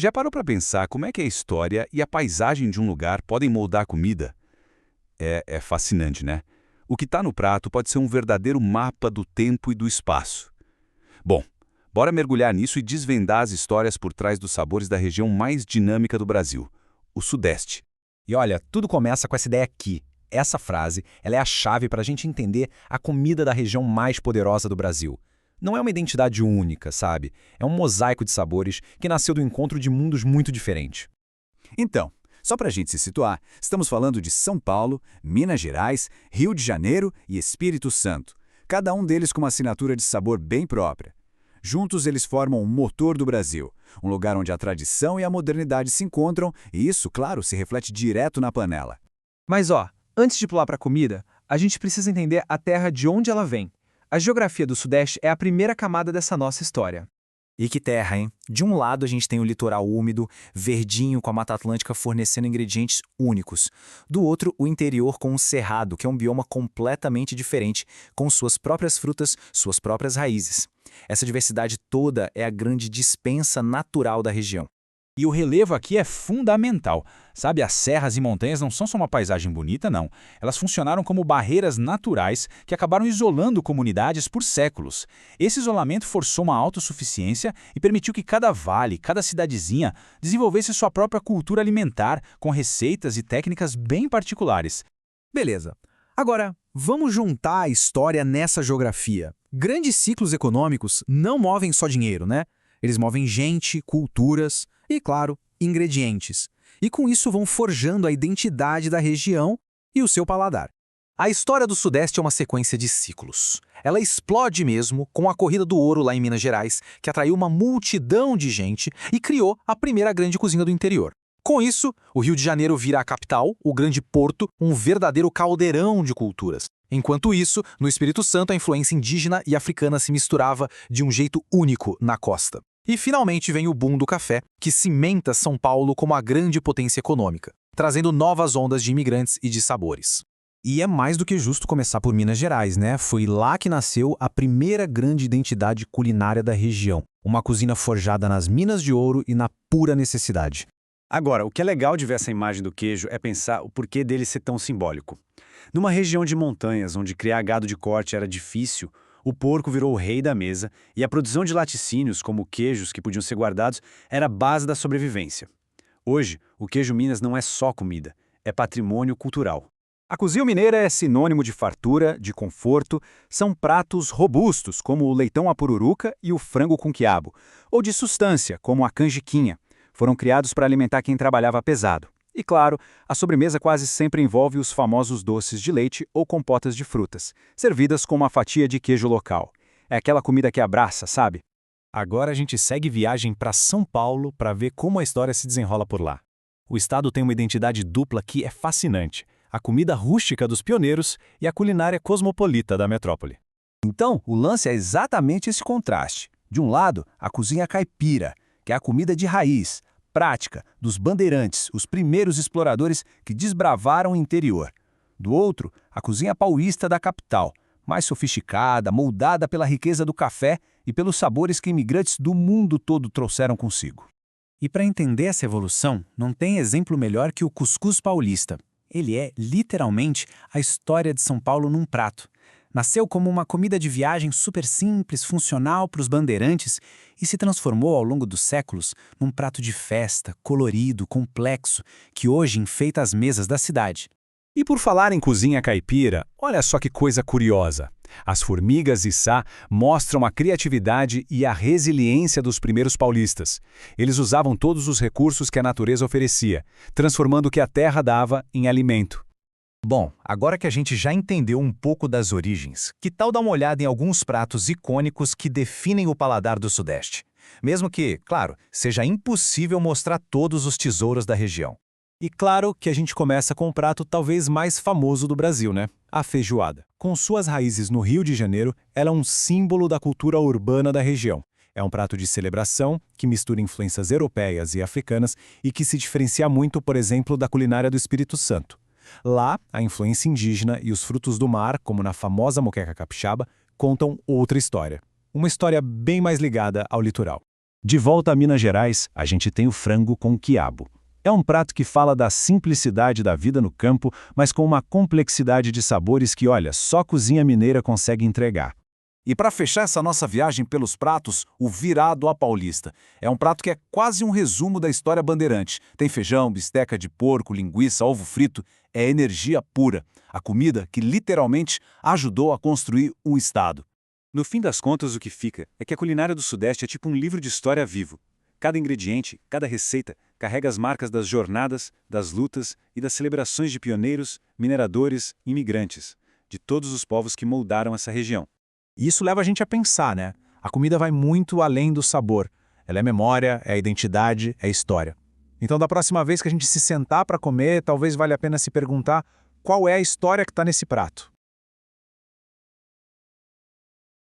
Já parou para pensar como é que a história e a paisagem de um lugar podem moldar a comida? É fascinante, né? O que está no prato pode ser um verdadeiro mapa do tempo e do espaço. Bom, bora mergulhar nisso e desvendar as histórias por trás dos sabores da região mais dinâmica do Brasil, o Sudeste. E olha, tudo começa com essa ideia aqui. Essa frase, ela é a chave para a gente entender a comida da região mais poderosa do Brasil. Não é uma identidade única, sabe? É um mosaico de sabores que nasceu do encontro de mundos muito diferentes. Então, só para a gente se situar, estamos falando de São Paulo, Minas Gerais, Rio de Janeiro e Espírito Santo, cada um deles com uma assinatura de sabor bem própria. Juntos eles formam o motor do Brasil, um lugar onde a tradição e a modernidade se encontram e isso, claro, se reflete direto na panela. Mas antes de pular para a comida, a gente precisa entender a terra de onde ela vem. A geografia do Sudeste é a primeira camada dessa nossa história. E que terra, hein? De um lado a gente tem o litoral úmido, verdinho, com a Mata Atlântica fornecendo ingredientes únicos. Do outro, o interior com o Cerrado, que é um bioma completamente diferente, com suas próprias frutas, suas próprias raízes. Essa diversidade toda é a grande dispensa natural da região. E o relevo aqui é fundamental. Sabe, as serras e montanhas não são só uma paisagem bonita, não. Elas funcionaram como barreiras naturais que acabaram isolando comunidades por séculos. Esse isolamento forçou uma autossuficiência e permitiu que cada vale, cada cidadezinha, desenvolvesse sua própria cultura alimentar, com receitas e técnicas bem particulares. Beleza. Agora, vamos juntar a história nessa geografia. Grandes ciclos econômicos não movem só dinheiro, né? Eles movem gente, culturas e, claro, ingredientes. E com isso vão forjando a identidade da região e o seu paladar. A história do Sudeste é uma sequência de ciclos. Ela explode mesmo com a Corrida do Ouro lá em Minas Gerais, que atraiu uma multidão de gente e criou a primeira grande cozinha do interior. Com isso, o Rio de Janeiro vira a capital, o grande porto, um verdadeiro caldeirão de culturas. Enquanto isso, no Espírito Santo a influência indígena e africana se misturava de um jeito único na costa. E finalmente vem o boom do café, que cimenta São Paulo como a grande potência econômica, trazendo novas ondas de imigrantes e de sabores. E é mais do que justo começar por Minas Gerais, né? Foi lá que nasceu a primeira grande identidade culinária da região. Uma cozinha forjada nas minas de ouro e na pura necessidade. Agora, o que é legal de ver essa imagem do queijo é pensar o porquê dele ser tão simbólico. Numa região de montanhas, onde criar gado de corte era difícil, o porco virou o rei da mesa e a produção de laticínios, como queijos que podiam ser guardados, era a base da sobrevivência. Hoje, o queijo Minas não é só comida, é patrimônio cultural. A cozinha mineira é sinônimo de fartura, de conforto, são pratos robustos, como o leitão à pururuca e o frango com quiabo, ou de substância, como a canjiquinha. Foram criados para alimentar quem trabalhava pesado. E claro, a sobremesa quase sempre envolve os famosos doces de leite ou compotas de frutas, servidas com uma fatia de queijo local. É aquela comida que abraça, sabe? Agora a gente segue viagem para São Paulo para ver como a história se desenrola por lá. O estado tem uma identidade dupla que é fascinante: a comida rústica dos pioneiros e a culinária cosmopolita da metrópole. Então, o lance é exatamente esse contraste. De um lado, a cozinha caipira, que é a comida de raiz, prática, dos bandeirantes, os primeiros exploradores que desbravaram o interior. Do outro, a cozinha paulista da capital, mais sofisticada, moldada pela riqueza do café e pelos sabores que imigrantes do mundo todo trouxeram consigo. E para entender essa evolução, não tem exemplo melhor que o cuscuz paulista. Ele é, literalmente, a história de São Paulo num prato. Nasceu como uma comida de viagem super simples, funcional para os bandeirantes e se transformou ao longo dos séculos num prato de festa, colorido, complexo, que hoje enfeita as mesas da cidade. E por falar em cozinha caipira, olha só que coisa curiosa. As formigas içá mostram a criatividade e a resiliência dos primeiros paulistas. Eles usavam todos os recursos que a natureza oferecia, transformando o que a terra dava em alimento. Bom, agora que a gente já entendeu um pouco das origens, que tal dar uma olhada em alguns pratos icônicos que definem o paladar do Sudeste? Mesmo que, claro, seja impossível mostrar todos os tesouros da região. E claro que a gente começa com o prato talvez mais famoso do Brasil, né? A feijoada. Com suas raízes no Rio de Janeiro, ela é um símbolo da cultura urbana da região. É um prato de celebração que mistura influências europeias e africanas e que se diferencia muito, por exemplo, da culinária do Espírito Santo. Lá, a influência indígena e os frutos do mar, como na famosa moqueca capixaba, contam outra história. Uma história bem mais ligada ao litoral. De volta a Minas Gerais, a gente tem o frango com quiabo. É um prato que fala da simplicidade da vida no campo, mas com uma complexidade de sabores que, olha, só a cozinha mineira consegue entregar. E para fechar essa nossa viagem pelos pratos, o virado à paulista. É um prato que é quase um resumo da história bandeirante. Tem feijão, bisteca de porco, linguiça, ovo frito. É energia pura. A comida que literalmente ajudou a construir um estado. No fim das contas, o que fica é que a culinária do Sudeste é tipo um livro de história vivo. Cada ingrediente, cada receita, carrega as marcas das jornadas, das lutas e das celebrações de pioneiros, mineradores, imigrantes, de todos os povos que moldaram essa região. E isso leva a gente a pensar, né? A comida vai muito além do sabor. Ela é memória, é identidade, é história. Então, da próxima vez que a gente se sentar para comer, talvez valha a pena se perguntar qual é a história que está nesse prato.